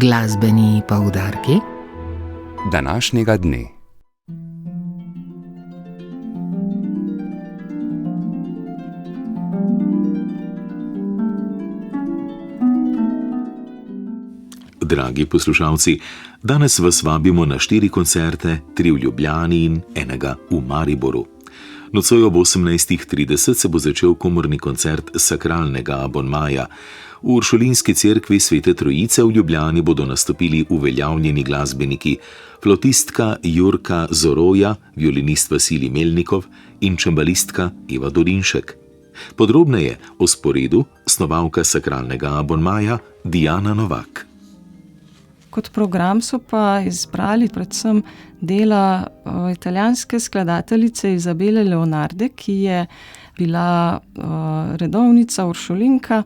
Glasbeni poudarki današnjega dne. Dragi poslušalci, danes vas vabimo na 4 koncerte, 3 v Ljubljani in enega v Mariboru. Nocoj ob 18:30 se bo začel komorni koncert sakralnega abonmaja. V Uršulinski cerkvi Svete Trojice v Ljubljani bodo nastopili uveljavljeni glasbeniki, flotistka Jurka Zoroja, violinist Vasilij Melnikov in čembalistka Eva Dolinšek. Podrobneje o sporedu snovalka sakralnega abonmaja Diana Novak. Kot program so pa izbrali predvsem dela italijanske skladateljice Izabele Leonarde, ki je bila redovnica Uršulinka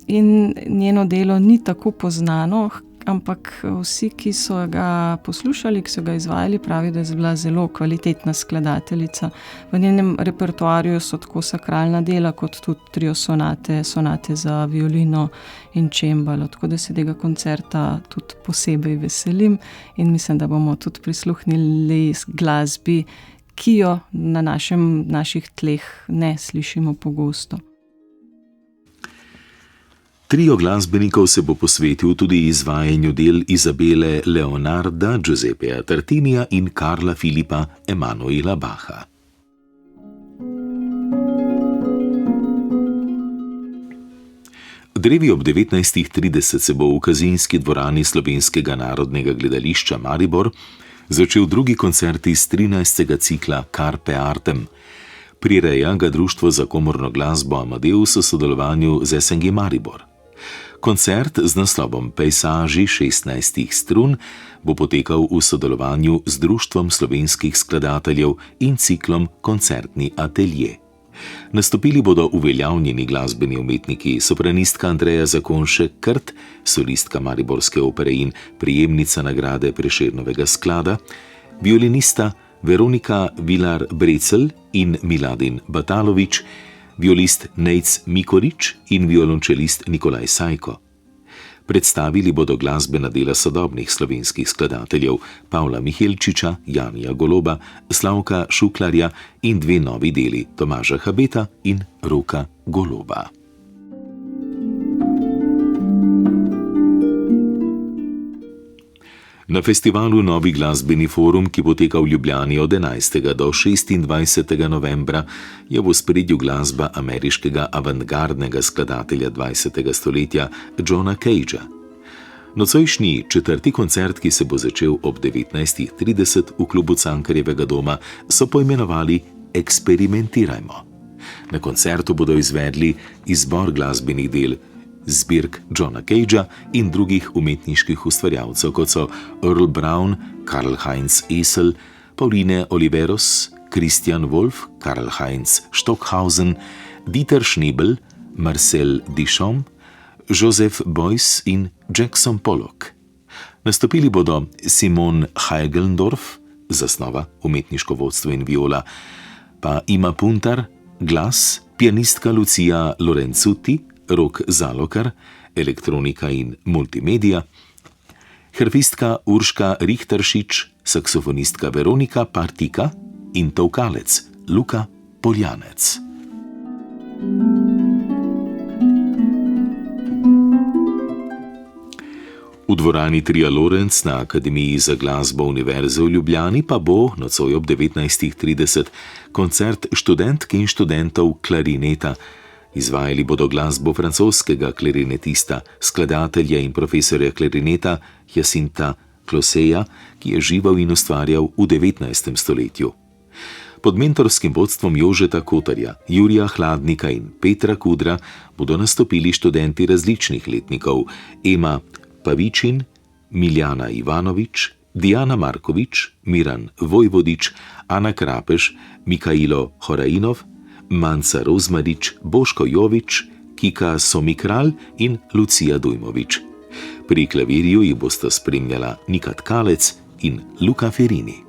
in njeno delo ni tako poznano, ampak vsi, ki so ga poslušali, ki so ga izvajali, pravijo, da je bila zelo kvalitetna skladateljica. V njenem repertoarju so tako sakralna dela, kot tudi trio sonate za violino in čembalo, tako da se tega koncerta tudi posebej veselim in mislim, da bomo tudi prisluhnili glasbi, ki jo na naših tleh ne slišimo pogosto. Trio glasbenikov se bo posvetil tudi izvajanju del Izabele Leonarda, Giuseppeja Tartinija in Karla Filipa Emanuela Bacha. Drevi ob 19:30 se bo v Kazinski dvorani Slovenskega narodnega gledališča Maribor začel drugi koncert iz 13. cikla Carpe Artem. Prireja ga Društvo za komorno glasbo Amadeus v sodelovanju z SNG Maribor. Koncert z naslovom Pejsaži 16 strun bo potekal v sodelovanju z Društvom slovenskih skladateljev in ciklom Koncertni atelje. Nastopili bodo uveljavljeni glasbeni umetniki, sopranistka Andreja Zakonšek-Krt, solistka Mariborske opere in prejemnica nagrade Prešernovega sklada, violinista Veronika Vilar-Brecelj in Miladin Batalović, violist Nejc Mikorič in violončelist Nikolaj Sajko. Predstavili bodo glasbena dela sodobnih slovenskih skladateljev Pavla Mihelčiča, Janija Goloba, Slavka Šuklarja in 2 novi deli Tomaža Habeta in Roka Goloba. Na festivalu Novi glasbeni forum, ki poteka v Ljubljani od 11. do 26. novembra, je v ospredju glasba ameriškega avantgardnega skladatelja 20. stoletja Johna Cagea. Nocojšnji 4. koncert, ki se bo začel ob 19:30 v klubu Cankarjevega doma, so poimenovali Eksperimentirajmo. Na koncertu bodo izvedli izbor glasbenih del zbirk Johna Cagea in drugih umetniških ustvarjalcev, kot so Earl Brown, Karl-Heinz Esel, Pauline Oliveros, Christian Wolff, Karl-Heinz Stockhausen, Dieter Schnebel, Marcel Duchamp, Joseph Beuys in Jackson Pollock. Nastopili bodo Simon Heigendorf, zasnova, umetniško vodstvo in viola, pa Ima Puntar, glas, pianistka Lucia Lorenzuti, Rok Zalokar, elektronika in multimedija, harfistka Urška Richteršič, saksofonistka Veronika Partika in tolkalec Luka Poljanec. V dvorani Tria Lorenz na Akademiji za glasbo Univerze v Ljubljani pa bo nocoj ob 19:30 koncert študentk in študentov klarineta. Izvajali bodo glasbo francoskega klarinetista, skladatelja in profesorja klarineta Jacinta Closeja, ki je živel in ustvarjal v 19. stoletju. Pod mentorskim vodstvom Jožeta Kotarja, Jurija Hladnika in Petra Kudra bodo nastopili študenti različnih letnikov: Ema Pavičin, Miljana Ivanovič, Diana Markovič, Miran Vojvodič, Ana Krapeš, Mikailo Horajinov, Manca Rozmarič, Boško Jovič, Kika Somikral in Lucija Dujmovič. Pri klavirju jih bosta spremljala Nika Tkalec in Luka Ferini.